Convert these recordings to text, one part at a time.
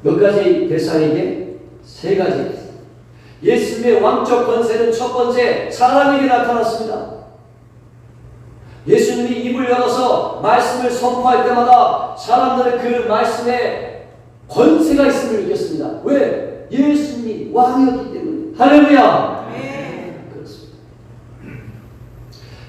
몇 가지 대상에게? 세 가지. 예수님의 왕적 권세는 첫 번째 사람에게 나타났습니다. 예수님이 입을 열어서 말씀을 선포할 때마다 사람들은 그 말씀에 권세가 있음을 느꼈습니다. 왜? 예수님이 왕이었기 때문에. 할렐루야. 네. 그렇습니다.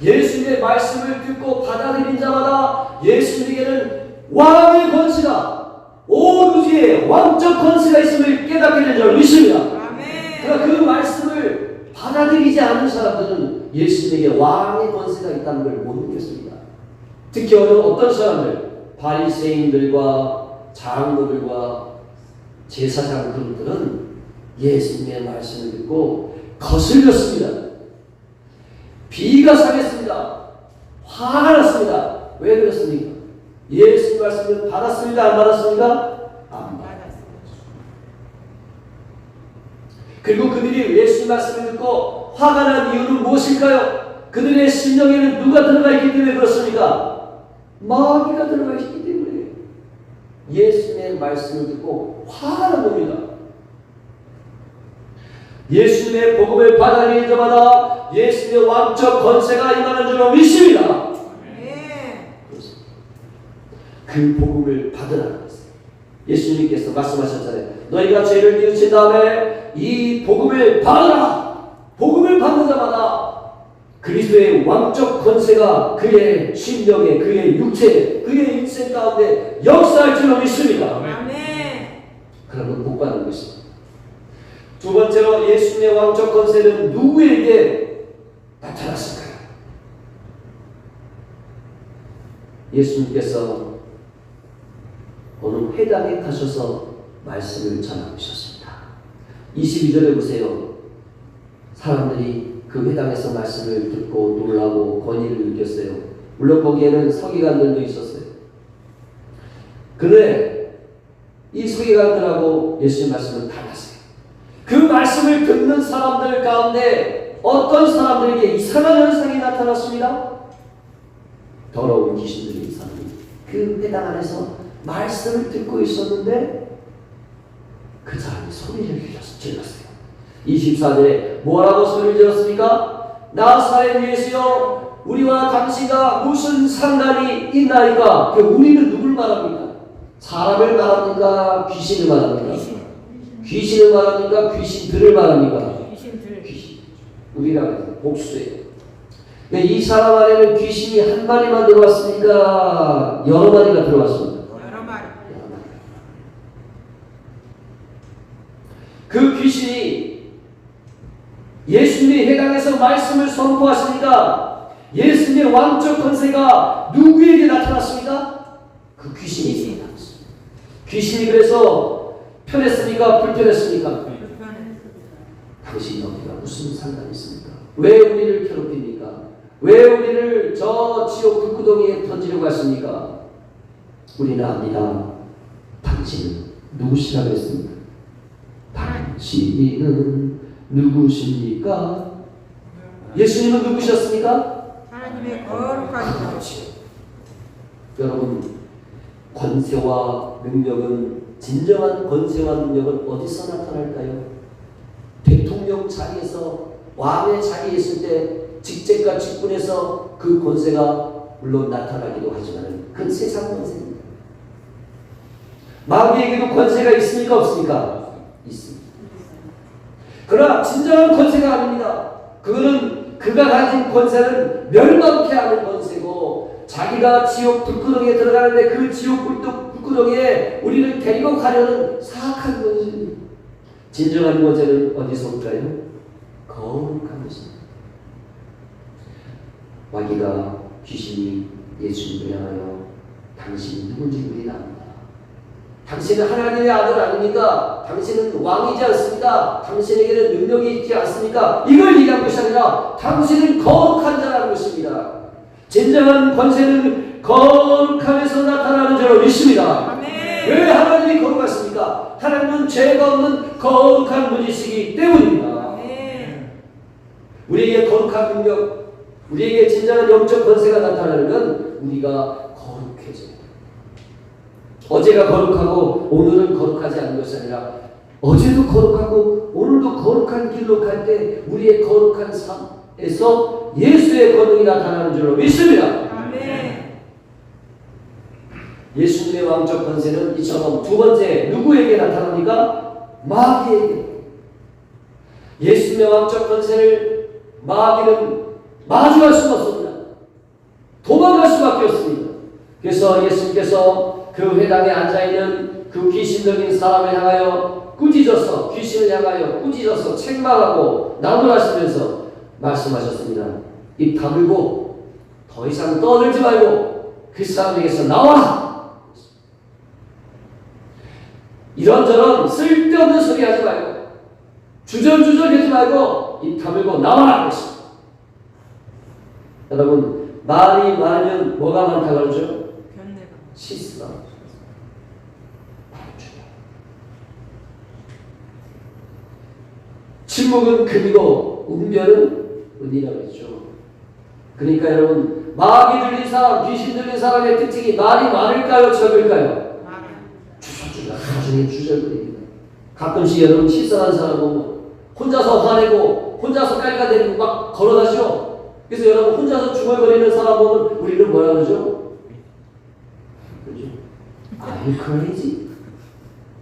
예수님의 말씀을 듣고 받아들인 자마다 예수님에게는 왕의 권세가, 온 우주에 왕적 권세가 있음을 깨닫게 된 줄 믿습니다. 그러나 그 말씀을 받아들이지 않은 사람들은 예수님에게 왕의 권세가 있다는 걸 못 느꼈습니다. 특히 어떤 사람들, 바리새인들과 장로들과 제사장 그룹들은 예수님의 말씀을 듣고 거슬렸습니다. 비가 상했습니다. 화가 났습니다. 왜 그렇습니까? 예수님 말씀을 받았습니다. 안 받았습니까? 안 받았습니다. 그리고 그들이 예수님 말씀을 듣고 화가 난 이유는 무엇일까요? 그들의 심령에는 누가 들어가 있기 때문에 그렇습니까? 마귀가 들어가 있기 때문에 예수님의 말씀을 듣고 화가 난 겁니다. 예수님의 복음을 받아들이는 자마다 예수님의 왕적 권세가 임하는 줄로 믿습니다. 그 복음을 받으라는 것입니다. 예수님께서 말씀하셨잖아요. 너희가 죄를 뉘우친 다음에 이 복음을 받으라. 복음을 받는 자마다 그리스도의 왕적 권세가 그의 심령에, 그의 육체에, 그의 인생 가운데 역사할 줄로 믿습니다. 아멘. 그러면 복 받는 것입니다. 두 번째로 예수님의 왕적 권세는 누구에게 나타났을까요? 예수님께서 어느 회당에 가셔서 말씀을 전하셨습니다. 22절에 보세요. 사람들이 그 회당에서 말씀을 듣고 놀라고 권위를 느꼈어요. 물론 거기에는 서기관들도 있었어요. 그런데 이 서기관들하고 예수님 말씀은 달랐어요. 그 말씀을 듣는 사람들 가운데 어떤 사람들에게 이상한 현상이 나타났습니다. 더러운 귀신들이 사람이 그 회당 안에서 말씀을 듣고 있었는데 그 사람이 소리를 질렀어요. 24절에 뭐라고 소리를 질렀습니까? 나사렛 예수여, 우리와 당신과 무슨 상관이 있나이까? 그 우리는 누굴 말합니까? 사람을 말합니까? 귀신을 말합니까? 귀신을 말합니까? 귀신들을 말합니까? 귀신. 우리라고 복수예요. 이 사람 안에는 귀신이 한 마리만 들어왔습니까? 여러 마리가 들어왔습니다. 그 귀신이 예수님의 회당에서 말씀을 선포하시니까 예수님의 왕적 권세가 누구에게 나타났습니까? 그 귀신이 나타났습니다. 귀신이 그래서 편했습니까? 불편했습니까? 당신 여기가 무슨 상관이 있습니까? 왜 우리를 괴롭힙니까? 왜 우리를 저 지옥 불구덩이에 던지려고 하십니까? 우리는 압니다. 당신은 누구시라고 했습니까? 당신은 누구십니까? 예수님은 누구셨습니까? 하나님의 거룩한 신. 여러분, 권세와 능력은, 진정한 권세와 능력은 어디서 나타날까요? 대통령 자리에서, 왕의 자리에 있을 때 직책과 직분에서 그 권세가 물론 나타나기도 하지만 그건 세상 권세입니다. 마귀에게도 권세가 있습니까? 없습니까? 있습니다. 그러나 진정한 권세가 아닙니다. 그거는 그가 가진 권세는 멸망케 하는 권세고, 자기가 지옥 불구덩이에 들어가는데 그 지옥 불구덩이에 우리를 데리고 가려는 사악한 권세입니다. 진정한 권세는 어디서 올까요? 거룩한 것입니다. 마귀가, 귀신이 예수님을 향하여 당신이 누군지 우리는 압니다. 당신은 하나님의 아들 아닙니까? 당신은 왕이지 않습니까? 당신에게는 능력이 있지 않습니까? 이걸 얘기한 것이 아니라 당신은 거룩한 자라는 것입니다. 진정한 권세는 거룩함에서 나타나는 줄로 믿습니다. 아멘. 왜 하나님이 거룩하십니까? 하나님은 죄가 없는 거룩한 분이시기 때문입니다. 아멘. 우리에게 거룩한 능력, 우리에게 진정한 영적 권세가 나타나는 건 우리가 거룩해져야 됩니다. 어제가 거룩하고 오늘은 거룩하지 않은 것이 아니라 어제도 거룩하고 오늘도 거룩한 길로 갈 때 우리의 거룩한 삶에서 예수의 권능이 나타나는 줄로 믿습니다. 아멘. 예수님의 왕적 권세는 이처럼 두 번째 누구에게 나타납니까? 마귀에게. 예수님의 왕적 권세를 마귀는 마주할 수가 없습니다. 도망갈 수밖에 없습니다. 그래서 예수님께서 그 회당에 앉아있는 그 귀신적인 사람을 향하여 꾸짖어서 귀신을 향하여 꾸짖어서 책망하고 나무라시면서 말씀하셨습니다. 입 다물고 더 이상 떠들지 말고 그 사람에게서 나와라. 이런저런 쓸데없는 소리 하지 말고 주절주절 하지 말고 입 다물고 나와라. 여러분, 말이 많으면 뭐가 많다고 그러죠? 변내가. 실수가. 침묵은 금이고 운변은 은이라고 했죠. 그러니까 여러분, 마귀 들린 사람, 귀신 들린 사람의 특징이 말이 많을까요? 적을까요? 주저주저 나중에 주저거립니다. 가끔씩 여러분 실선한 사람 보면 혼자서 화내고 혼자서 깔깔대고 막 걸어다죠. 그래서 여러분 혼자서 중얼거리는 사람 보면 우리는 뭐라 그러죠? 그죠? Are you crazy?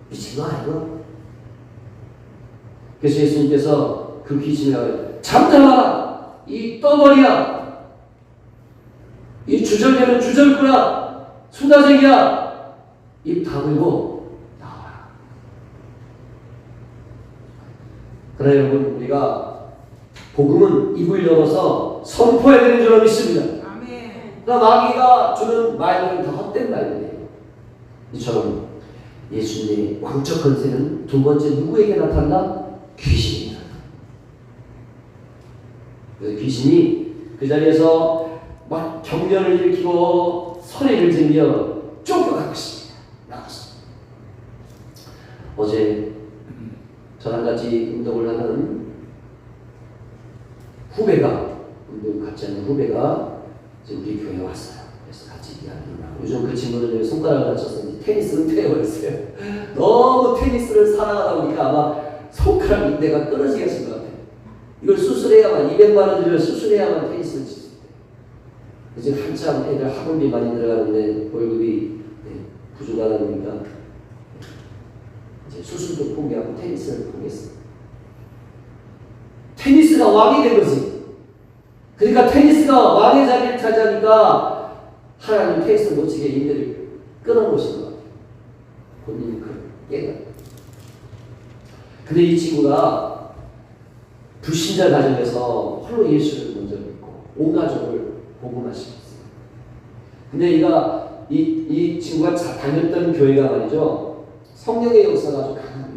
미친 거 아니야? 그래서 예수님께서 그 귀신을 잠잠하라! 이 떠벌이야! 이 주절되는 주절꾸나! 수다쟁이야! 입 다물고 나와라. 그러나 여러분, 우리가 복음은 입을 열어서 선포해야 되는 줄로 믿습니다. 아멘. 그러나 마귀가 주는 말들은 다 헛된 말들이에요. 이처럼 예수님의 왕적 권세는 두 번째 누구에게 나타난다? 귀신입니다. 그래서 귀신이 그 자리에서 막 경련을 일으키고 소리를 지르며 쫓겨가고 있습니다. 나갔습니다. 어제 저랑 같이 운동을 하는 후배가, 운동 같이 하는 후배가 이제 우리 교회에 왔어요. 그래서 같이 이야기를 하고, 요즘 그 친구는 손가락을 다쳐서 테니스를 퇴해버렸어요. 너무 테니스를 사랑하다 보니까 아마 손가락 인대가 끊어지겠을 것 같아요. 이걸 수술해야만, 200만 원 들여 수술해야만 테니스를 칠 수 있어요. 이제 한참 애들 학원비 많이 들어가는데 월급이 부족하다 보니까 이제 수술도 포기하고 테니스를 포기했어요. 테니스가 왕이 된 거지. 그러니까 테니스가 왕의 자리를 차지하니까 하나님 테니스 못 치게 인대를 끊어놓으신 것 같아요. 본인이 깨닫고. 근데 이 친구가 불신자 가정에서 홀로 예수를 먼저 믿고 온 가족을 복음화시켰어요. 근데 이 친구가 다녔던 교회가 말이죠, 성령의 역사가 아주 강한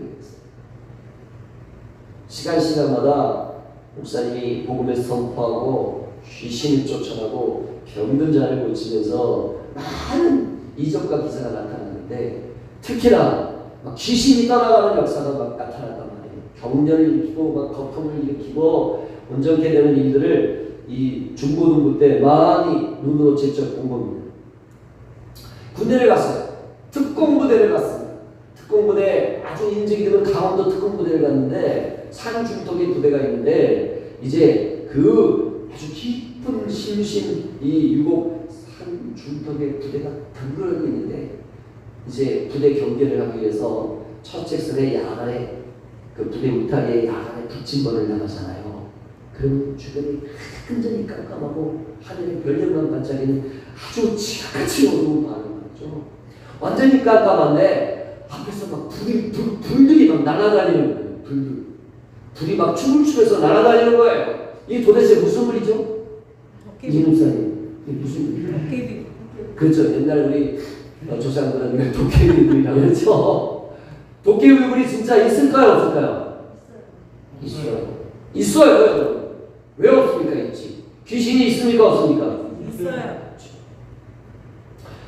교회였어요. 시간마다 목사님이 복음을 선포하고 귀신을 쫓아가고 병든 자를 고치면서 많은 이적과 기사가 나타났는데, 특히나 막 귀신이 떠나가는 역사가 막 나타났단 말이에요. 경련을 일으키고 막 거품을 일으키고 온전케 되는 일들을 이 중고등부 때 많이 눈으로 직접 본 겁니다. 군대를 갔어요. 특공부대를 갔습니다. 특공부대, 아주 인적이 되면 강원도 특공부대를 갔는데 산 중턱에 부대가 있는데, 이제 그 아주 깊은 심심 이 유곡 산 중턱에 부대가 덩그러져 있는데, 이제 부대 경계를 하기 위해서 첫책선의 야간에 그 부대 울타리에 야간에 붙임번을 나가잖아요. 그럼 주변이 흔적이 깜깜하고 하늘에 별력만 반짝이는 아주 지각같이 어두운 밤인 거죠. 완전히 깜깜한데 앞에서 막 불들이 막 날아다니는 거예요. 불이 막 춤을 추면서 날아다니는 거예요. 이게 도대체 무슨 불이죠? 이놈사님, 이게 무슨 불이에요? 그렇죠. 옛날 우리 조상들은 도깨비불이라고 그랬죠. 도깨비불이 진짜 있을까요, 없을까요? 있어요. 있어요. 왜 없습니까? 있지. 귀신이 있습니까, 없습니까? 있어요.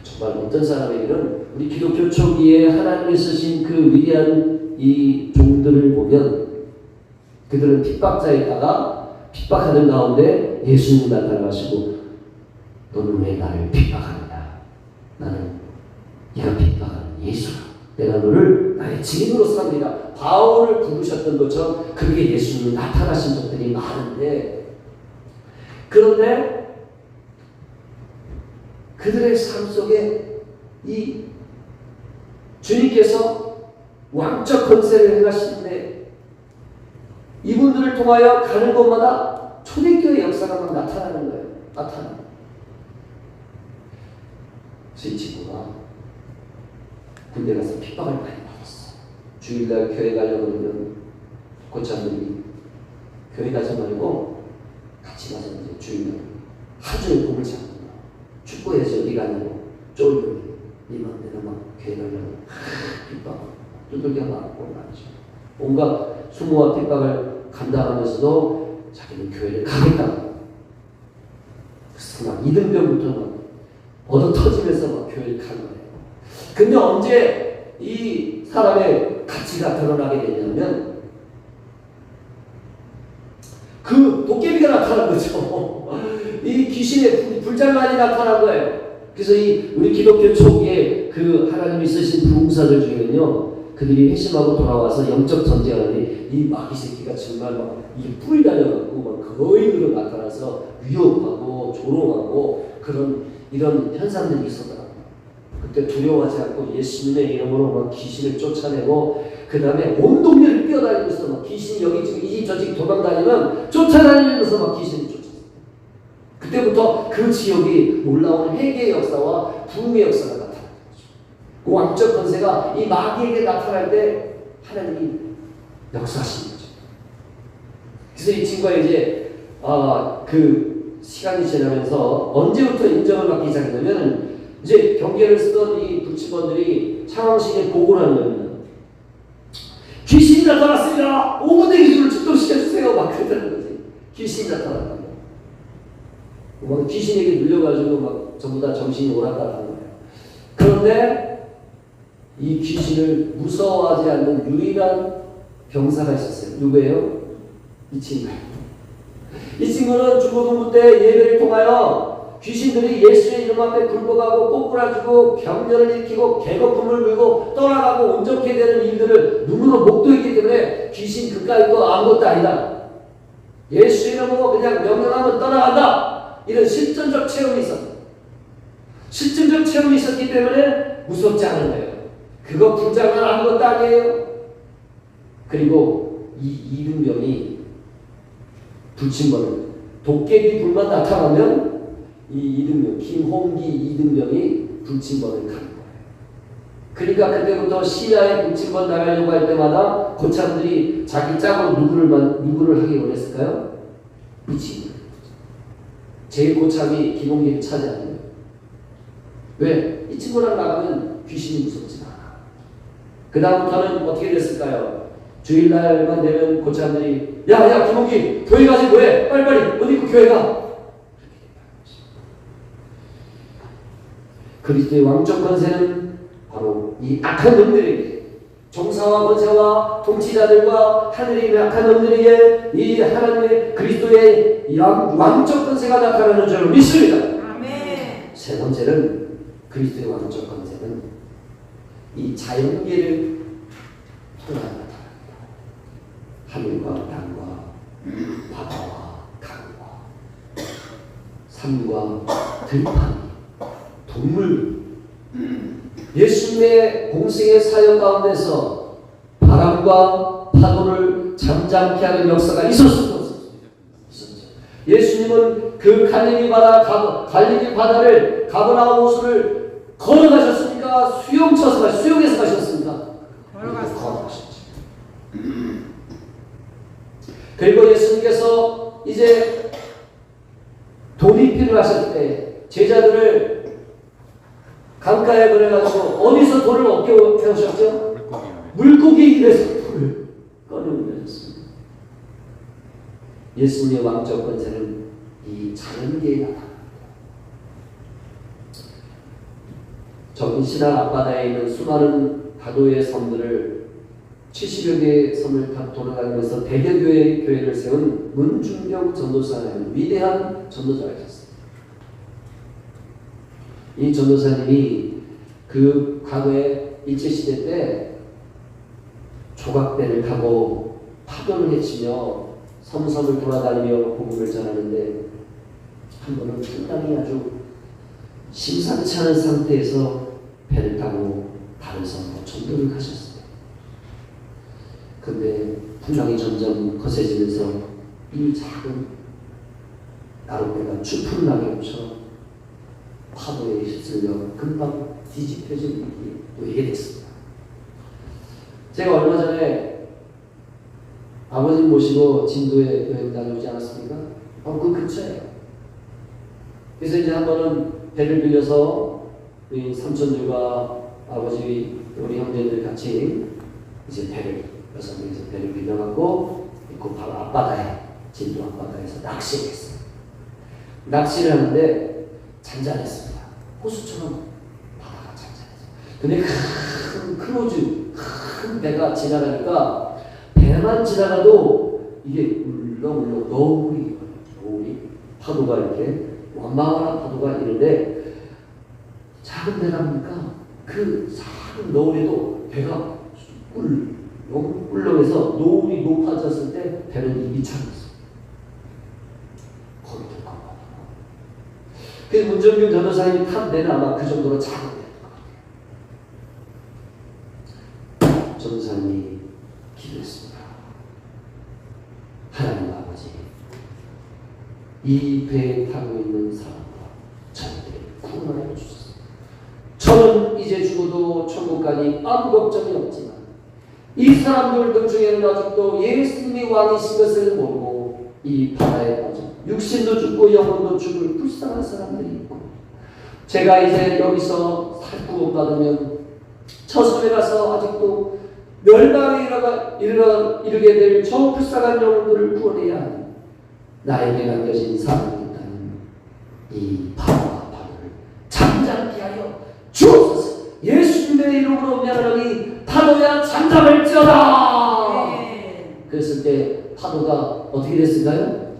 정말 어떤 사람에게는 우리 기독교 초기에 하나님이 쓰신 그 위대한 이 종들을 보면 그들은 핍박자에다가 핍박하는 가운데 예수님이 나타나시고, 너는 왜 나를 핍박하느냐? 나는 네가 핍박하는 예수라. 내가 너를 나의 증인으로 삼으리라. 바울을 부르셨던 것처럼 그렇게 예수님이 나타나신 적들이 많은데, 그런데 그들의 삶 속에 이 주님께서 왕적 권세를 행하시는데 이분들을 통하여 가는 곳마다 초대교회 역사가 막 나타나는 거예요. 나타나는. 그래서 이 친구가 군대 가서 핍박을 많이 받았어. 주일날 교회 가려고 그러면 고참들이 교회 가지 말고 같이 가자. 이제 주일날 하루종일 몸을 잡는 거야. 축구해야지 어디 가냐고 쫄고 니만 내가 막 교회 가려고 핍박 두들겨 맞고 말이죠. 온갖 수모와 핍박을 감당하면서도 자기는 교회를 가겠다. 그래서 막 이등병부터 막 얻어 터지면서 막 교회를 간 거예요. 근데 언제 이 사람의 가치가 드러나게 되냐면 그 도깨비가 나타난 거죠. 이 귀신의 불장난이 나타난 거예요. 그래서 이 우리 기독교 초기에 그 하나님이 쓰신 부흥사들 중에는요, 그들이 회심하고 돌아와서 영적 전쟁하는데 이 마귀 새끼가 정말 막 이 뿔이 달려갖고 막 거인으로 나타나서 위협하고 조롱하고 이런 현상들이 있었더라고요. 그때 두려워하지 않고 예수님의 이름으로 막 귀신을 쫓아내고, 그 다음에 온 동네를 뛰어다니면서 막 귀신이 여기 지금 이 집 저 집 도망다니면 쫓아다니면서 막 귀신을 쫓았어요. 그때부터 그 지역이 놀라운 회개의 역사와 부흥의 역사가 나타나는 거죠. 그 왕적 권세가 이 마귀에게 나타날 때 하나님이 역사하시는 거죠. 그래서 이 친구가 이제 그 시간이 지나면서 언제부터 인정을 받기 시작했냐면, 이제 경계를 쓰던 이 불치번들이 창왕식에 보고를 하는 겁니다. 귀신이 나타났습니다. 5분 내 기술을 축동시켜주세요. 막 그러는 거지. 귀신이 나타났다. 막 귀신에게 눌려가지고 막 전부 다 정신이 오락가락한 거예요. 그런데 이 귀신을 무서워하지 않는 유일한 병사가 있었어요. 누구예요? 이 친구예요. 이 친구는 중고등부 때 예배를 통하여 귀신들이 예수의 이름 앞에 굴복하고 꼬꾸라지고 격려를 일으키고 개거품을 물고 떠나가고 온전케 되는 일들을 눈으로 목도했기 때문에 귀신 그까이 거 아무것도 아니다. 예수 이름으로 그냥 명령하면 떠나간다. 이런 실전적 체험이 있었다. 실전적 체험이 있었기 때문에 무섭지 않은 거예요. 그거 불장난 아무것도 아니에요. 그리고 이 이등병이 불침번을 도깨비 불만 나타나면 이 이등병 김홍기 이등병이 불침번을 가는 거예요. 그러니까 그때부터 시야에 불침번 나가려고 할 때마다 고참들이 자기 짝으로 누구를 하기 원했을까요? 이 친구. 제일 고참이 김홍기를 차지하는 거예요. 왜? 이 친구랑 나가면 귀신이 무섭지 않아. 그 다음부터는 어떻게 됐을까요? 주일날만 되면 고참들이 야 김홍기 교회 가지 뭐해? 빨리빨리 어디 있고 교회 가. 그리스도의 왕적 권세는 바로 이 악한 놈들에게, 종사와 권세와 통치자들과 하늘의 악한 놈들에게 이 하나님의 그리스도의 왕적 권세가 나타나는 줄로 믿습니다. 아멘. 세 번째는 그리스도의 왕적 권세는 이 자연계를 통합니다. 하늘과 땅과 바다와 강과 산과 들판, 동물, 예수님의 공생의 사역 가운데서 바람과 파도를 잠잠케 하는 역사가 있었죠. 예수님은 그 갈릴리 바다를 가버나움 호수를 걸어가셨습니까? 수영해서 가셨습니까? 걸어가셨죠. 그리고 예수님께서 이제 돈이 필요하실 때 제자들을 강가에 보내가지고 어디서 돌을 얻게 해오셨죠? 물고기 입에서 돌을 꺼내오셨습니다. 예수님의 왕적 권세는 이 자연계에 나타납니다. 전 신안 앞바다에 있는 수많은 다도의 섬들을 70여 개의 섬을 다 돌아다니면서 대교회를 세운 문중경 전도사는 위대한 전도자이셨습니다. 이 전도사님이 그 과거에 일제시대 때 조각배를 타고 파도를 헤치며 섬섬을 돌아다니며 복음을 전하는데 한 번은 풍랑이 아주 심상치 않은 상태에서 배를 타고 다른 섬으로 전도를 가셨어요. 근데 풍랑이 점점 거세지면서 이 작은 나룻배가 추푸른 낙엽처럼 파도에 휩쓸려 금방 뒤집혀져 놓이게 됐습니다. 제가 얼마 전에 아버님 모시고 진도에 여행 다녀오지 않았습니까? 그 근처예요. 그래서 이제 한 번은 배를 빌려서 우리 삼촌들과 아버지 우리 형제들 같이 이제 배를 여섯 명이서 배를 빌려갖고 그 바로 앞바다에 진도 앞바다에서 낚시를 했어요. 낚시를 하는데 잔잔했습니다. 호수처럼 바다가 잔잔했어요. 근데 큰 크루즈 큰 배가 지나가니까 배만 지나가도 이게 울렁울렁 노을이 파도가 이렇게 완만한 파도가 있는데 작은 배라니까 그 작은 노을에도 배가 울렁해서 노을이 높아졌을 때 배는 입이 차있어요. 거기 들어가고. 그래서 문정균 전도사님이 탄 배는 아마 그 정도로 작은 배. 전도사님이 기도했습니다. 하나님 아버지, 이 배에 타고 있는 사람과 저희들을 구원하여 주소서. 저는 이제 죽어도 천국 가니 아무 걱정이 없지만 이 사람들 중에는 아직도 예수님이 왕이신 것을 모르고 이 바다에 빠져 육신도 죽고 영혼도 죽을 불쌍한 사람들이 있고, 제가 이제 여기서 구원받으면 저 섬에 가서 아직도 멸망에 이르게 될 저 불쌍한 영혼들을 구원해야 하니 나에게 남겨진 사람이 있다는 이 바다와 바다를 잠잠케 하여 주옵소서. 예수님의 이름으로 명하노니 파도야 잠잠을지어다. 그랬을 때 파도가 어떻게 됐을까요?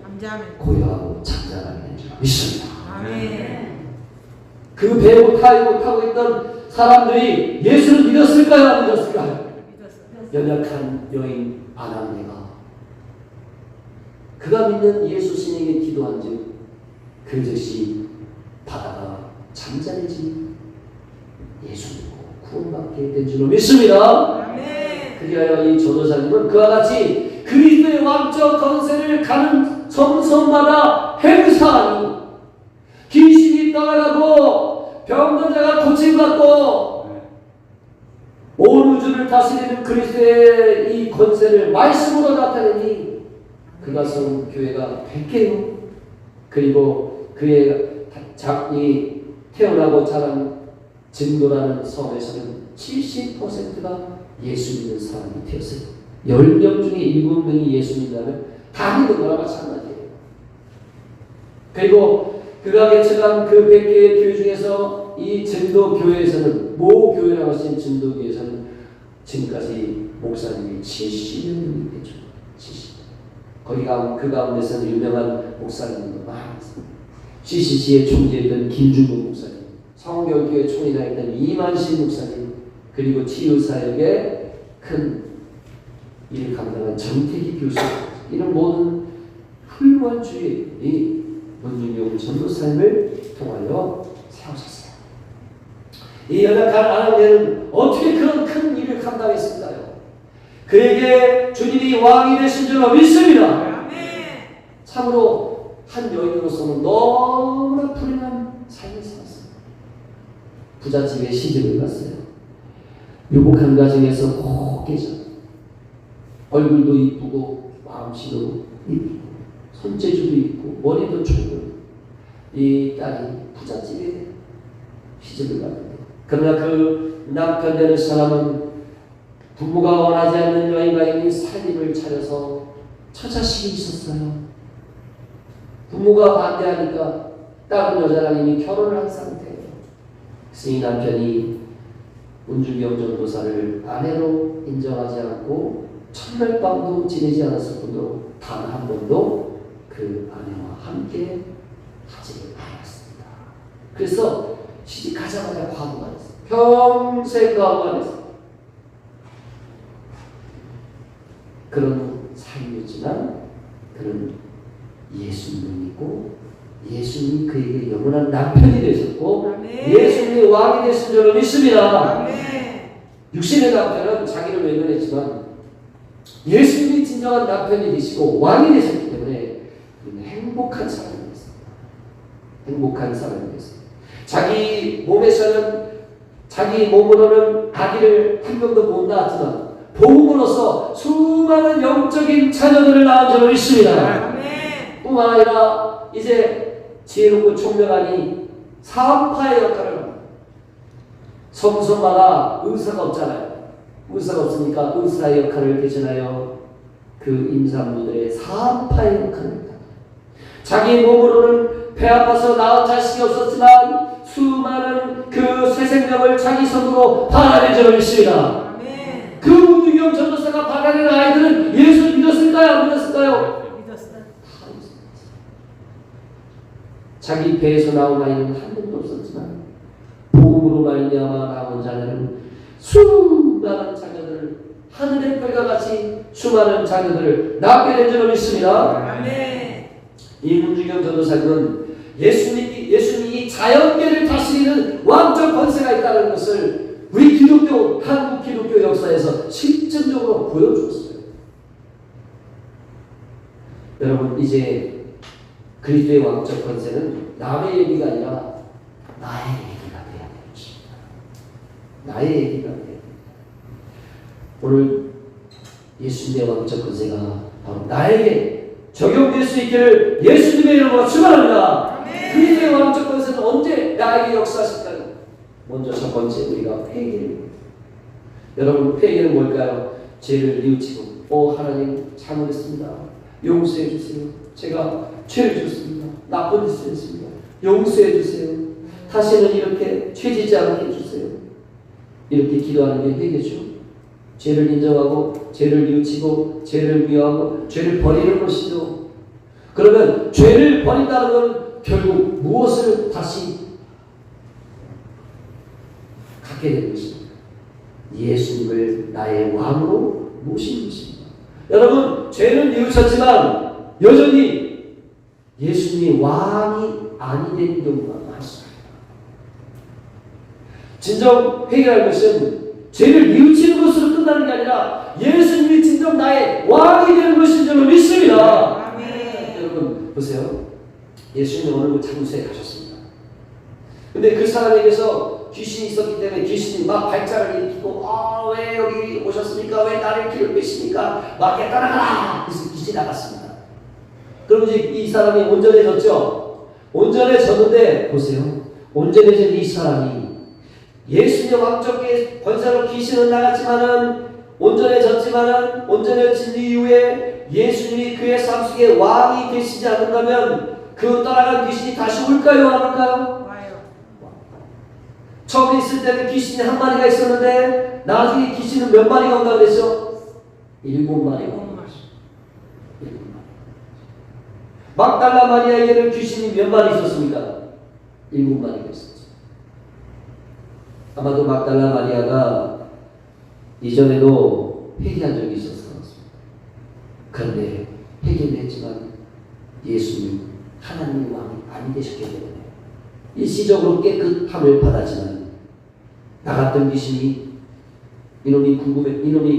고요하고 잠잠하게 된 줄 믿습니다. 그 배를 타고 있던 사람들이 예수를 믿었을까요? 안 믿었을까요? 연약한 여인 아낙네가 그가 믿는 예수 신에게 기도한즉 그 즉시 바다가 잠잠해지 예수 믿고 구원받게 된 줄로 믿습니다. 그리하여 이 전도사님은 그와 같이 그리스도의 왕적 권세를 가는 섬마다 행사하니 귀신이 떠나가고 병든 자가 고침받고 온 우주를 다스리는 그리스도의 이 권세를 말씀으로 나타내니 그가 세운 교회가 100개요. 그리고 그의 작이 태어나고 자란 진도라는 섬에서는 70%가 예수 믿는 사람이 되었어요. 10명 중에 7명이 예수 믿는다면 다 믿는 거나 마찬가지예요. 그리고 그가 개척한 그 100개의 교회 중에서 이 진도 교회에서는 모 교회라고 하신 진도 교회에서는 지금까지 목사님이 70명이 되죠. 70. 그 가운데서는 유명한 목사님도 많이 있습니다. CCC의 총재였던 김준국 목사님, 성결교회 총회장이었던 이만식 목사님, 그리고 치유사역의 큰 일을 감당한 정태기 교수, 이런 모든 훌륭한 주의 이 문중용 전도사님을 통하여 세우셨어요. 이 연약한 아낙네는 어떻게 그런 큰 일을 감당했을까요? 그에게 주님이 왕이 되신 줄로 믿습니다. 참으로 한 여인으로서는 너무나 불행한 삶을 살았어요. 부잣집에 시집을 갔어요. 유복한 가정에서 꼭 계셔. 얼굴도 이쁘고 마음씨도 이쁘고 손재주도 있고 머리도 좋고 이 딸이 부잣집에 시집을 갔는데, 그러나 그 남편 되는 사람은 부부가 원하지 않는 여인과의 살림을 차려서 처자식이 있었어요. 부모가 반대하니까 다른 여자랑 이미 결혼을 한 상태예요. 그래서 이 남편이 문중경 전도사를 아내로 인정하지 않고 첫날 밤도 지내지 않았을 뿐더러 단 한 번도 그 아내와 함께 하지 않았습니다. 그래서 시집가자마자 과부가 됐어요. 평생 가운데서 그런 삶이었지만 그는 예수님을 믿고 예수님이 그에게 영원한 남편이 되셨고 아멘. 예수님이 왕이 되신 줄로 믿습니다. 아멘. 육신의 남편은 자기를 외면했지만 예수님이 진정한 남편이 되시고 왕이 되셨기 때문에 그는 행복한 사람이 됐습니다. 행복한 사람이 됐습니다. 자기 몸에서는 자기 몸으로는 아기를 한 명도 못 낳았지만 복음으로서 수많은 영적인 자녀들을 낳은 줄로 믿습니다. 아멘. 뿐만 아니라 이제 지혜롭고 총명하니 사업파의 역할을 합니다. 성소마다 의사가 없잖아요. 의사가 없으니까 의사의 역할을 대신하여 그 임산부들의 사업파의 역할을 합니다. 자기 몸으로는 배 아파서 낳은 자식이 없었지만 수많은 그 새 생명을 자기 손으로 받아낸 줄로 믿습니다. 아멘. 그 문유경 전도사가 받아낸 아이들은 예수 믿었을까요? 안 믿었을까요? 믿었어요. 자기 배에서 나온 아이는 한 명도 없었지만 복음으로 말미암아 나온 자녀는 수많은 자녀들을 하늘의 별과 같이 수많은 자녀들을 낳게 된 줄로 믿습니다. 아멘. 이 문주경 전도사님은 예수님이 자연계를 다스리는 왕적 권세가 있다는 것을 우리 기독교, 한국 기독교 역사에서 실증적으로 보여주었어요. 여러분, 이제 그리스도의 왕적 권세는 남의 얘기가 아니라 나의 얘기가 되어야 됩니다. 나의 얘기가 되어야 됩니다. 오늘 예수님의 왕적 권세가 바로 나에게 적용될 수 있기를 예수님의 이름으로 축원합니다. 그리스도의 왕적 권세는 언제 나에게 역사하실까요? 먼저 첫 번째 우리가 회개를. 여러분, 회개는 뭘까요? 죄를 뉘우치고 하나님 잘못했습니다. 용서해 주세요. 제가 죄를 졌습니다. 나쁜 짓을 했습니다. 용서해 주세요. 다시는 이렇게 죄지지 않게 해주세요. 이렇게 기도하는 게 회개죠. 죄를 인정하고 죄를 뉘우치고 죄를 미워하고 죄를 버리는 것이죠. 그러면 죄를 버린다는 것은 결국 무엇을 다시 갖게 되는 것입니다. 예수님을 나의 왕으로 모신 것입니다. 여러분, 죄는 뉘우쳤지만 여전히 예수님이 왕이 아니 되는 경우가 많습니다. 진정 회개할 것은 죄를 뉘우치는 것으로 끝나는 게 아니라 예수님이 진정 나의 왕이 되는 것인 줄로 믿습니다. 아멘. 여러분 보세요. 예수님은 어느 장소에 가셨습니다. 근데 그 사람에게서 귀신이 있었기 때문에 귀신이 막 발작을 일으키고 왜 여기 오셨습니까? 왜 나를 길을 빼십니까? 막 따라가라! 그래서 귀신이 나갔습니다. 그럼 이제 이 사람이 온전해졌죠? 온전해졌는데 보세요. 온전해진 이 사람이 예수님의 왕적 권세로 귀신은 나갔지만은 온전해졌지만은 온전해진 이후에 예수님이 그의 삶 속에 왕이 되시지 않는다면 그 떠나간 귀신이 다시 올까요? 안 올까요? 와요. 처음에 있을 때는 귀신이 한 마리가 있었는데 나중에 귀신은 몇 마리가 온다고 그랬죠? 7마리가. 막달라 마리아에게는 귀신이 몇 마리 있었습니까? 7마리가 있었죠. 아마도 막달라 마리아가 이전에도 회개한 적이 있었을 것 같습니다. 그런데 회개는 했지만 예수님 하나님의 왕이 아니 되셨기 때문에 일시적으로 깨끗함을 받았지만 나갔던 귀신이 이놈이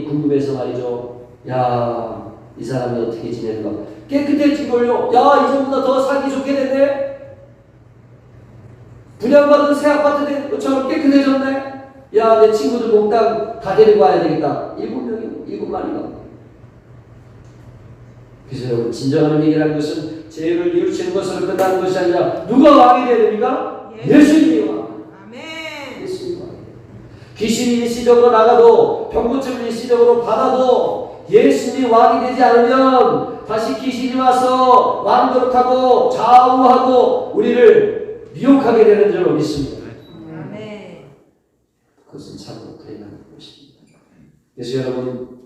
궁금해서 말이죠. 야, 이 사람이 어떻게 지내는가? 깨끗해지걸요. 야, 이전보다 더 살기 좋게 됐네. 분양받은 새 아파트 것처럼 깨끗해졌네. 야, 내 친구들 몽땅 다 데리고 와야 되겠다. 7마리가. 그래서 여러분, 진정한 회개라는 것은 죄를 뉘우치는 것으로 끝나는 것이 아니라 누가 왕이 되어야 됩니까? 예수님이 왕. 아멘. 예수님이 왕. 귀신이 일시적으로 나가도 병고침을 일시적으로 받아도 예수님이 왕이 되지 않으면 다시 귀신이 와서 왕노릇하고 좌우하고 우리를 미혹하게 되는 줄로 믿습니다. 아멘. 그것은 참으로 불행한 것입니다. 그래서 여러분,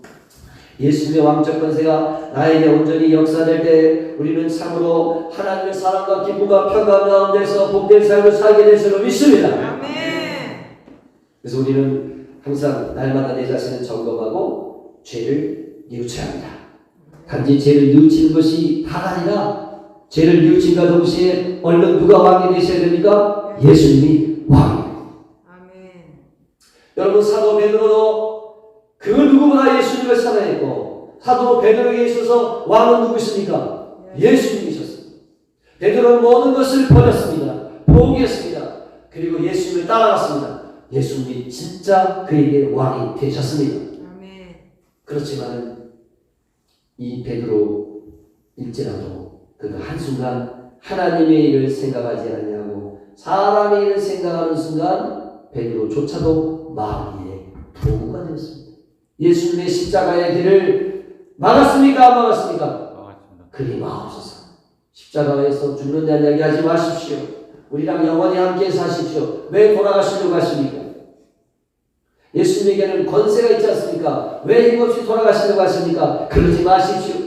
예수님의 왕적 권세가 나에게 온전히 역사될 때 우리는 참으로 하나님의 사랑과 기쁨과 평강 가운데서 복된 삶을 살게 될 줄로 믿습니다. 아멘. 그래서 우리는 항상 날마다 내 자신을 점검하고 죄를 뉘우쳐야 합니다. 단지 죄를 뉘우치는 것이 다가 아니라 죄를 뉘우친과 동시에 얼른 누가 왕이 되셔야 됩니까? 예수님이 왕이에요. 아멘. 여러분 사도 베드로도 그 누구보다 예수님을 사랑했고 사도 베드로에게 있어서 왕은 누구십니까? 예수님이셨습니다. 베드로는 모든 것을 버렸습니다. 포기했습니다. 그리고 예수님을 따라갔습니다. 예수님이 진짜 그에게 왕이 되셨습니다. 아멘. 그렇지만 이 베드로일지라도 그가 한순간 하나님의 일을 생각하지 않냐고 사람의 일을 생각하는 순간 베드로조차도 마귀의 도구가 되었습니다. 예수님의 십자가의 길을 막았습니까? 안 막았습니까? 막았습니다. 그리 마옵소서. 십자가에서 죽는다는 이야기 하지 마십시오. 우리랑 영원히 함께 사십시오. 왜 돌아가시려고 하십니까? 예수님에게는 권세가 있지 않습니까? 왜 힘없이 돌아가시려고 하십니까? 그러지 마십시오.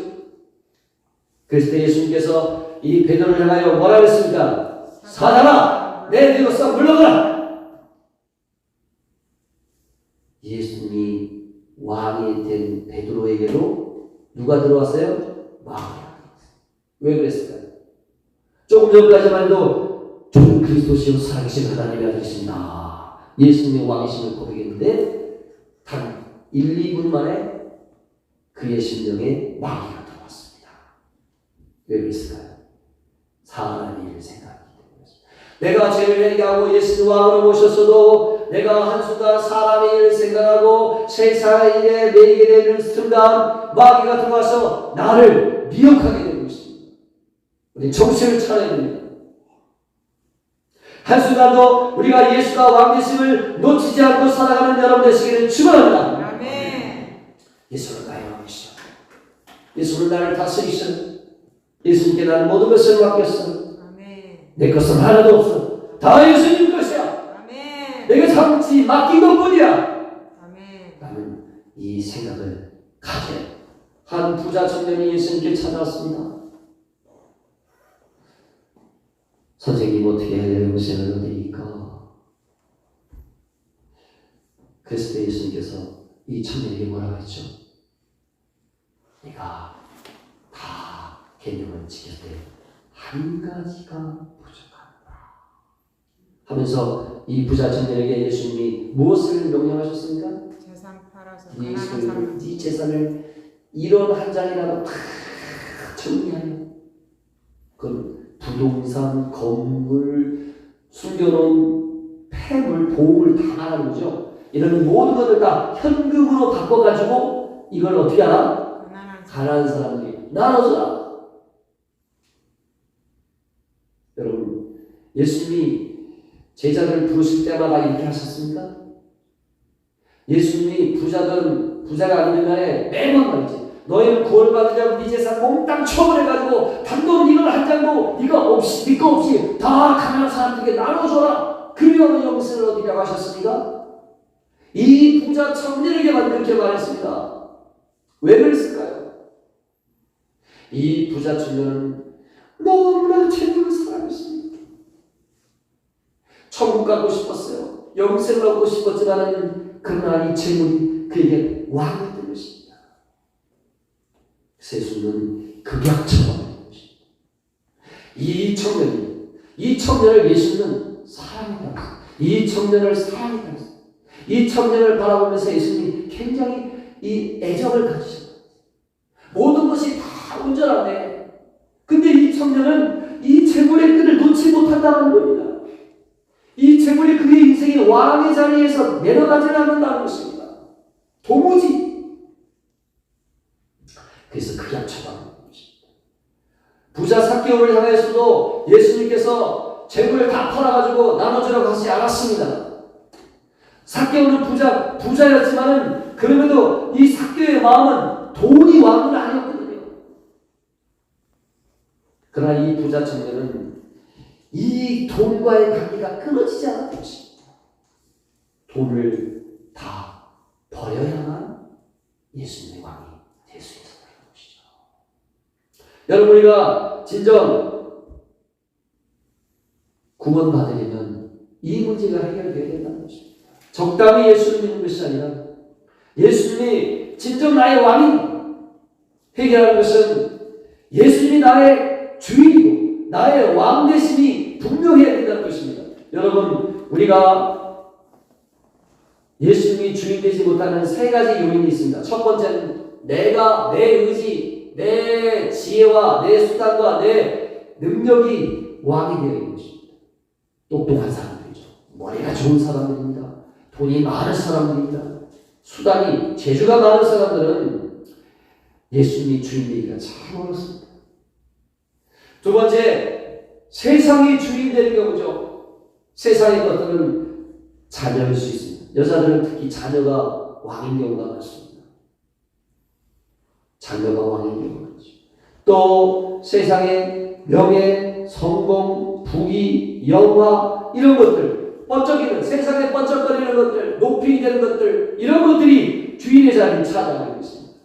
그랬을 때 예수님께서 이 베드로를 향하여 뭐라 그랬습니까? 사단아, 내 뒤로서 물러가라. 예수님이 왕이 된 베드로에게도 누가 들어왔어요? 마귀가. 왜 그랬을까요? 조금 전까지만 해도 주는 그리스도시요 살아계신 하나님의 아들이십니다. 예수님의 왕이심을 고백했는데 단 1, 2분 만에 그의 심령에 마귀가 들어왔습니다. 왜 그랬을까요? 사람의 일을 생각하기 때문이었습니다. 내가 죄를 회개하고 예수님 왕으로 모셨어도 내가 한순간 사람의 일을 생각하고 세상의 일에 매이게 되는 순간 마귀가 들어와서 나를 미혹하게 되는 것입니다. 우리 정신을 차려야 됩니다. 한순간도 우리가 예수가 왕 되심을 놓치지 않고 살아가는 여러분 되시기를 축원합니다. 아멘. 예수는 나의 왕이시오. 예수는 나를 다스리시오. 예수님께 나는 모든 것을 맡겼어. 아멘. 내 것은 하나도 없어. 다 예수님 것이야. 아멘. 내가 잠시 맡긴 것뿐이야. 아멘. 나는 이 생각을 가져야 해. 한 부자 청년이 예수님께 찾아왔습니다. 선생님 어떻게 해야 되는 것이 어디입니까? 그랬을 때 예수님께서 이 청년에게 뭐라고 했죠? 네가 다 계명을 지킬 때 한 가지가 부족하다 하면서 이 부자 청년에게 예수님이 무엇을 명령하셨습니까? 재산 팔아서 네 재산을 1원 한 장이라도 다 정리하여 그 부동산, 건물, 숨겨놓은 폐물, 보물 다 말하는 거죠. 이런 모든 것을 다 현금으로 바꿔가지고 이걸 어떻게 하나? 가난한 사람들이 나눠줘라. 여러분, 예수님이 제자를 부르실 때마다 이렇게 하셨습니까? 예수님이 부자가 아니면 간에 매번 말이지. 너희는 구원 받으려고 네 재산 몽땅 처분해가지고 단돈 1원 한 장도 네가 없이 네 거 없이 다 가난한 사람들에게 나눠줘라. 그리하면 영생을 얻으려고 하셨습니까? 이 부자 청년에게만 그렇게 말했습니다. 왜 그랬을까요? 이 부자 청년은 너무나 재능을 사랑했습니다. 천국 가고 싶었어요. 영생을 얻고 싶었지만 그러나 이 재물이 그에게 왕이 된 것입니다. 세수는 극약처럼 된 것입니다. 이 청년을 예수님은 사랑했다. 이 청년을 사랑했다. 이 청년을 바라보면서 예수님이 굉장히 이 애정을 가지셨다. 모든 것이 다 온전한데 근데 이 청년은 이 재물의 끈을 놓지 못한다는 겁니다. 이 재물이 그의 인생의 왕의 자리에서 내려가지 않는다는 것입니다. 도무지. 그래서 극약처방한 것입니다. 부자 삭개오를 향해서도 예수님께서 재물을 다 팔아가지고 나눠주라고 하지 않았습니다. 삭개오는 부자였지만은 그럼에도 이 삭개오의 마음은 돈이 왕은 아니었거든요. 그러나 이 부자 청년은 이 돈과의 관계가 끊어지지 않았던 것입니다. 돈을 다 버려야만 예수님의 왕이 될 수 있었다는 것이죠. 여러분, 우리가 진정 구원받으려면 이 문제가 해결되어야 된다는 것입니다. 적당히 예수를 믿는 것이 아니라 예수님이 진정 나의 왕인 회개하는 것은 예수님이 나의 주인이고 나의 왕 되심이 분명해야 된다는 것입니다. 여러분, 우리가 예수님이 주인 되지 못하는 세 가지 요인이 있습니다. 첫 번째는 내가 내 의지, 내 지혜와 내 수단과 내 능력이 왕이 되어 있는 것입니다. 똑똑한 사람들이죠. 머리가 좋은 사람들입니다. 돈이 많은 사람들입니다. 수단이, 재주가 많은 사람들은 예수님이 주인 되기가 참 어렵습니다. 두 번째, 세상이 주인 되는 경우죠. 세상의 것들은 자녀일 수 있습니다. 여자들은 특히 자녀가 왕인 경우가 많습니다. 자녀가 왕인 경우가 많죠. 또 세상의 명예, 성공, 부귀, 영화 이런 것들, 번쩍이는 세상에 번쩍거리는 것들, 높이 되는 것들, 이런 것들이 주인의 자리를 차지하고 있습니다.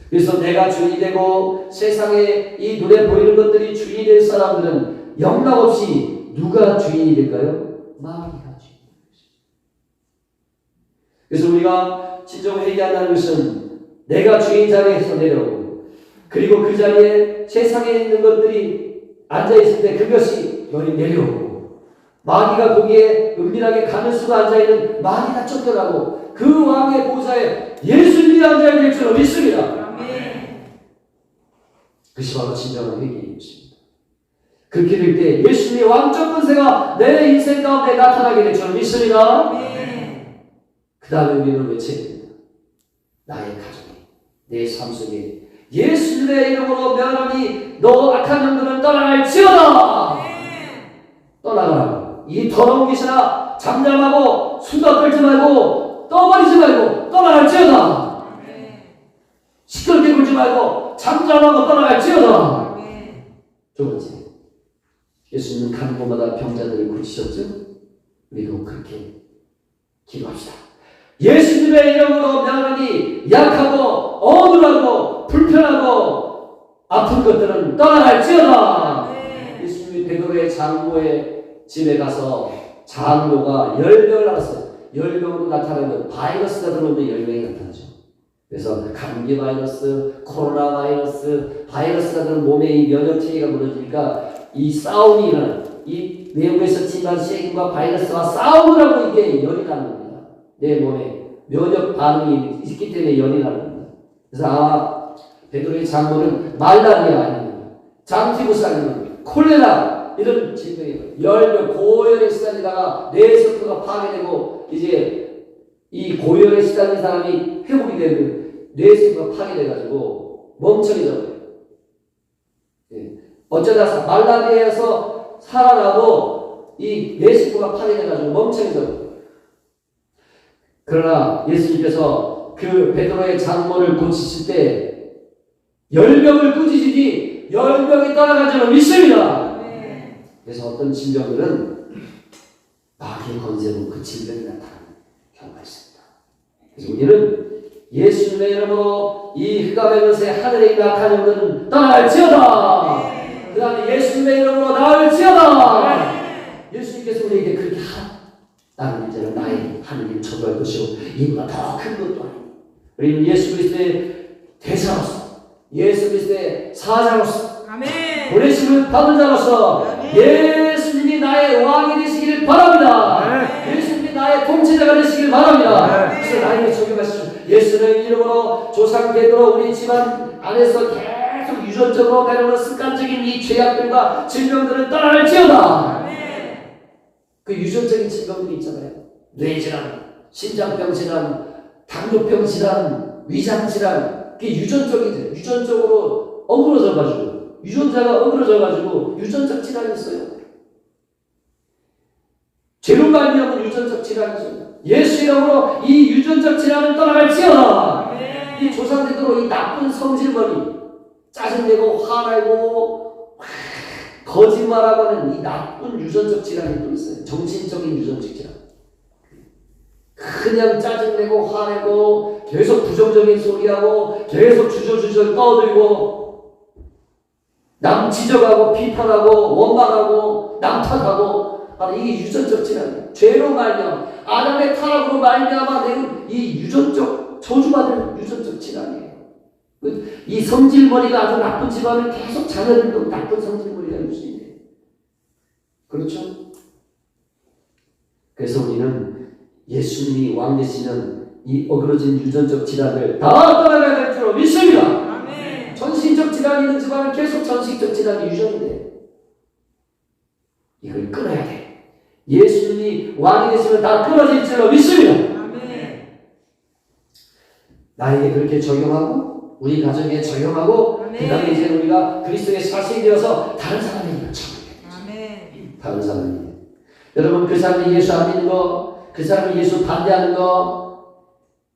그래서 내가 주인이 되고 세상에 이 눈에 보이는 것들이 주인이 될 사람들은 영락없이 누가 주인이 될까요? 마귀가 주인이 됩니다. 그래서 우리가 진정 회개한다는 것은 내가 주인 자리에서 내려오고, 그리고 그 자리에 세상에 있는 것들이 앉아있을 때 그것이 너희 내려오고, 마귀가 거기에 은밀하게 가면수가 앉아있는 마귀가 쫓겨나고 그 왕의 보좌에 예수님이 앉아야 될 줄 믿습니다. 그것이 바로 진정한 회개인 것입니다. 그렇게 될 때 예수님의 왕적 권세가 내 인생 가운데 나타나게 될 줄 믿습니다. 그 다음에 우리는 외쳐야 됩니다. 나의 가정에, 내 삶 속에 예수님의 이름으로 명하니 너 악한 영들은 떠나갈지어다. 떠나가라. 이 더러운 귀신아, 잠잠하고 수다 떨지 말고 떠버리지 말고 떠나갈지어다. 시끄럽게 굴지 말고 잠잠하고 떠나갈지어다. 두 번째, 예수님은 가는 곳마다 병자들을 고치셨죠? 우리도 그렇게 기도합시다. 예수님의 이름으로 명하니 약하고 어눌하고 불편하고 아픈 것들은 떠나갈지어다. 예수님이 베드로의 장로의 집에 가서 장로가 열병을 앓았어요. 열병으로 나타나는 건 바이러스가 들어오면 열병이 나타나죠. 그래서 감기 바이러스, 코로나 바이러스, 바이러스가 들은 몸의 이 면역 체계가 무너지니까 이 싸움이 일어나요. 이 외부에서 침한 세균과 바이러스와 싸우느라고 이게 열이 나는 겁니다. 내 몸에 면역 반응이 있기 때문에 열이 나는 겁니다. 그래서 베드로의 장모는 말라리아 아닙니다. 장티부스 아닙니다. 콜레라 이런 질병이에요. 열병, 고열에 시달리다가 뇌세포가 파괴되고 이제 이 고열에 시달린 사람이 회복이 되면 뇌세포가 파괴돼가지고 멍청해져요. 어쩌다 말라리아에서 살아나도 이 뇌세포가 파괴돼가지고 멍청해져요. 그러나 예수님께서 그 베드로의 장모를 고치실 때 열병을 꾸짖으니 열병이 떠나간 줄로 믿습니다. 그래서 어떤 질병들은 마귀의 권세로 그 질병이 나타나는 경우가 있습니다. 그래서 우리는 예수님의 이름으로 이 흑암의 것에 하늘에 있는 악한 영들은 떠나갈지어다. 그 다음에 예수님의 이름으로 나을지어다. 예수님께서 우리에게 그렇게 나는 이제는 나의 하느님 처벌할 것이요 이보다 더 큰 것도 아니고, 우리는 예수 그리스도의 대사로서, 예수 그리스도의 사자로서, 보내심을 받은 자로서 예수님이 나의 왕이 되시기를 바랍니다. 예수님이 나의 통치자가 되시기를 바랍니다. 그래서 나에게 적용하시죠. 예수의 이름으로 조상 베드로 우리 집안 안에서 계속 유전적으로 내려오는 습관적인 이 죄악들과 질병들은 떠날지어다. 그 유전적인 질병들이 있잖아요. 뇌질환, 심장병 질환, 당뇨병 질환, 위장 질환. 그게 유전적이죠. 유전적으로 어그러져가지고, 유전자가 어그러져가지고 유전적 질환이 있어요. 죄로 말미암은 유전적 질환이죠. 예수 이름으로 이 유전적 질환은 떠나갈지어다. 이 조상대로 이 나쁜 성질머리, 짜증내고 화나고 거짓말하고 하는 이 나쁜 유전적 질환이 또 있어요. 정신적인 유전적 질환. 그냥 짜증내고 화내고 계속 부정적인 소리하고 계속 주저주저 떠들고 남 지적하고 비판하고 원망하고 남 탓하고 바로 이게 유전적 질환이에요. 죄로 말미암아 아담의 타락으로 말미암아 내는 이 유전적 저주받은 유전적 질환이에요. 이 성질머리가 아주 나쁜 집안은 계속 자녀들도 나쁜 성질머리가 유지돼요. 그렇죠? 그래서 우리는 예수님이 왕 되시는 이 어그러진 유전적 질환을 다 떠나가야 될 줄로 믿습니다. 아멘. 전신적 질환이 있는 집안은 계속 전신적 질환이 유전이 돼. 이걸 끊어야 돼. 예수님이 왕이 되시면 다 끊어질 줄로 믿습니다. 아멘. 나에게 그렇게 적용하고 우리 가정에 적용하고 아멘. 그 다음에 이제 우리가 그리스도의 사실이 되어서 다른 사람에게 아멘. 다른 사람이 여러분 그 사람이 예수 안 믿는 거, 그 사람이 예수 반대하는 거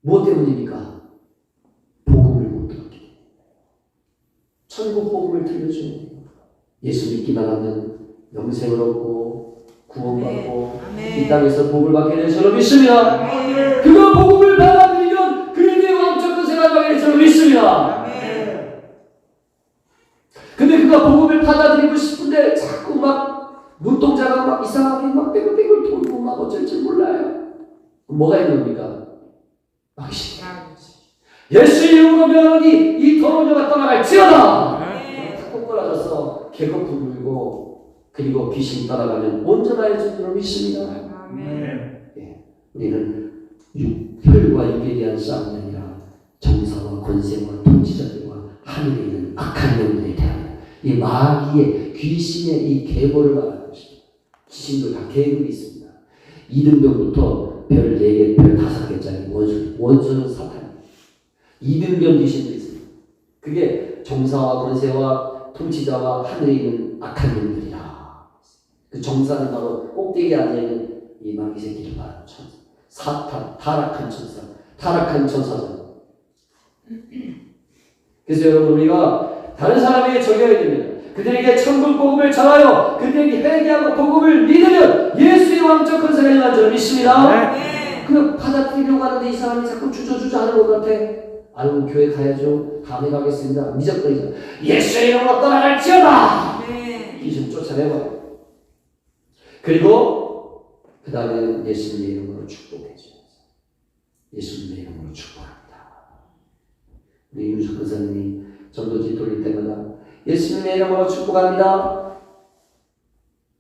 무엇 때문입니까? 복음을 못 듣게. 천국 복음을 들려주는 거예요. 예수 믿기만 하면 영생을 얻고 구원받고 아멘. 이 땅에서 복을 받게 될 줄로 믿습니다. 아멘. 그거 복음을 받아들이면 그에게 왕적 권세가 받게 될 줄로 믿습니다. 아멘. 근데 그가 복음을 받아들이고 싶은데 자꾸 막 눈동자가 막 이상하게 막 뺑글뺑글 돌고 막 어쩔 줄 몰라요. 뭐가 있는 겁니까? 막신. 예수 이름으로 명하니 이 더러운 자가 떠나갈지어다. 탁 꼬라져서 개거품 불고 그리고 귀신 따라가면 온전할 줄로 믿습니다. 아멘. 우리는 혈과 육에 대한 싸움이 아니라 정사와 권세와 통치자들과 하늘에 있는 악한 영들에 대한 이 마귀의 귀신의 이 계보를 말하는 것입니다. 귀신도 다 계급이 있습니다. 이등병부터 별 4개, 별 5개짜리 원수는 사탄. 이등병 귀신도 있습니다. 그게 정사와 권세와 통치자와 하늘에 있는 악한 영들이라. 그 정사는 바로 꼭대기에 앉아있는 이 마귀 새끼를 말하는 천사. 사탄, 타락한 천사, 타락한 천사죠. 그래서 여러분 우리가 다른 사람에게 적용해야 됩니다. 그들에게 천국 복음을 전하여 그들에게 회개하고 복음을 믿으면 예수의 왕적 권세가 임한 줄 믿습니다. 네. 그냥 받아들이려고 하는데 이 사람이 자꾸 주저주저 하는 것 같아. 아유 교회 가야죠. 다음에 가겠습니다. 미적거리죠. 예수의 이름으로 떠나갈지어다. 네. 귀신 쫓아내버려. 그리고 그 다음에는 예수님의 이름으로 축복해줘요. 예수님의 이름으로 축복합니다. 우리 윤숙 권사님이 전도지 돌릴 때마다 예수님의 이름으로 축복합니다.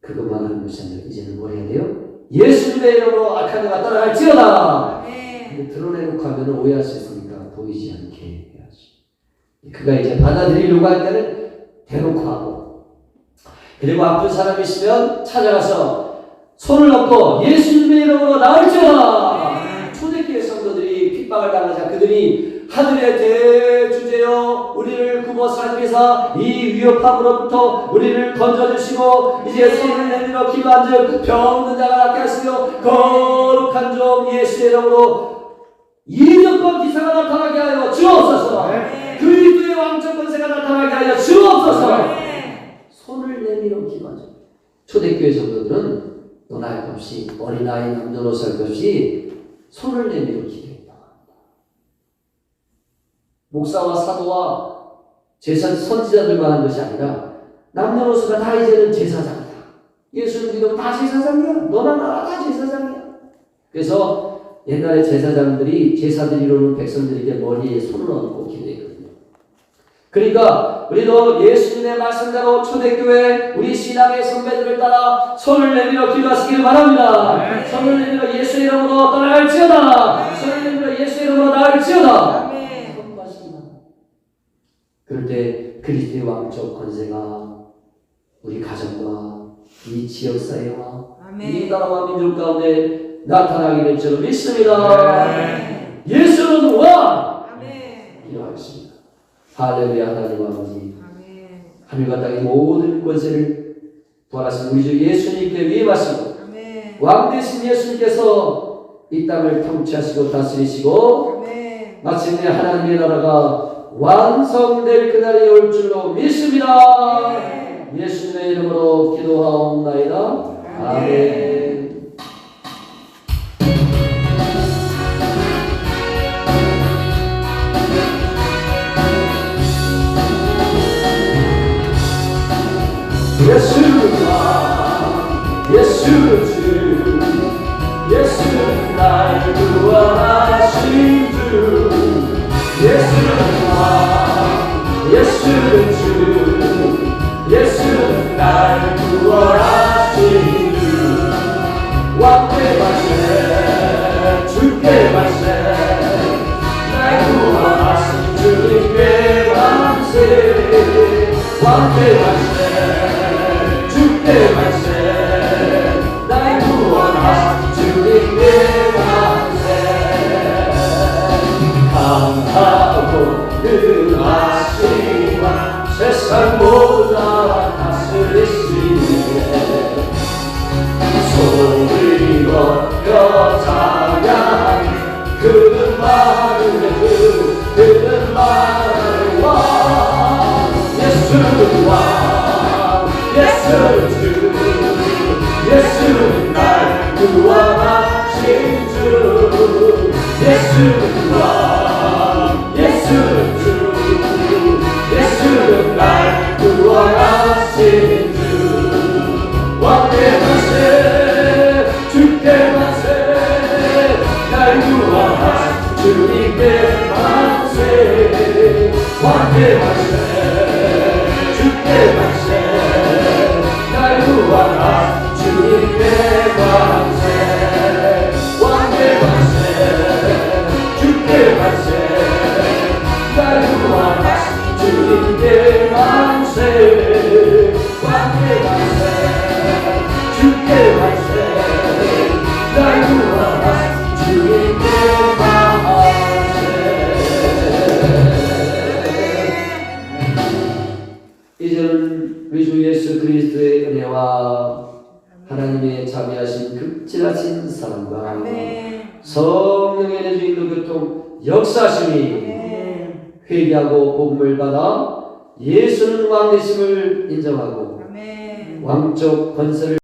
그것만 하는 것이 아니라 이제는 뭐 해야 돼요? 예수님의 이름으로 악한 자가 떠나갈지어다. 근데 드러내놓고 하면 오해할 수 있으니까 보이지 않게 해야지. 그가 이제 받아들이려고 할 때는 대놓고 하고, 그리고 아픈 사람이 있으면 찾아가서 손을 넣고 예수님의 이름으로 나을지어다. 초대교회 성도들이 핍박을 당하자 그들이 하늘의 대주제여 우리를 구워 살리사 이 위협함으로부터 우리를 건져주시고 이제 손을 내밀어 기도한즉 병 없는 자가 낫게 하시며 거룩한 종 예수의 이름으로 이적과 기사가 나타나게 하여 주옵소서. 그리스도의 왕적 권세가 나타나게 하여 주옵소서. 손을 내밀어 기도하죠. 초대교회 성도들은 너나 할 것 없이 어린아이 남녀노소 할 것 없이 손을 내밀어 기도해요. 목사와 사도와 선지자들만 한 것이 아니라 남녀노소가 다 이제는 제사장이야. 예수를 믿으면 다 제사장이야. 너나 나나 다 제사장이야. 그래서 옛날에 제사장들이 제사드리러 백성들에게 머리에 손을 얹고 기도했거든요. 그러니까 우리도 예수님의 말씀대로 초대교회 우리 신앙의 선배들을 따라 손을 내밀어 기도하시길 바랍니다. 손을 내밀어 예수의 이름으로 떠나갈지어다. 손을 내밀어 예수의 이름으로 나갈지어다. 그럴 때 그리스도의 왕적 권세가 우리 가정과 이 지역사회와 이 나라와 민족 가운데 나타나게 될 줄 믿습니다. 예수는 왕! 기도하겠습니다. 할렐루야. 하나님 아버지, 하늘과 땅의 모든 권세를 부활하신 우리 주 예수님께 위임하시고 왕 되신 예수님께서 이 땅을 통치하시고 다스리시고 마침내 하나님의 나라가 완성될 그날이 올 줄로 믿습니다. 예수님의 이름으로 기도하옵나이다. 아멘. 예수 예수는 주 예수는 날 구원하신 주 왕께 만세 주께 만세 날 구원하신 주님께 만세 왕께 만세 주께 만세 날 구원하신 주님께 만세 강하고 능하신 왕 세상보다 다스리시네 소리 높여 찬양해 그는 말을 왕 예수는 왕 예수는 주 예수는 날 구원하신 주 예수는 왕 예수는 주 예수는 날 구원하신 주 왕께 만세 주께 만세 날 구원하신 주님께 만세 왕께 만세 주께 만세 날 구원하신 주님께 만세 왕께 만세 주께 만세 날 구원하신 주님께 만세 왕께 만세 주께 만세 날 구원하신 주님께 만세 이제는 우리 주 예수 그리스도의 은혜와 하나님의 자비하신 극진하신 사랑과 성령의 내주 인도 교통 역사심이 회개하고 복음을 받아 예수는 왕 되심을 인정하고 왕적 권세를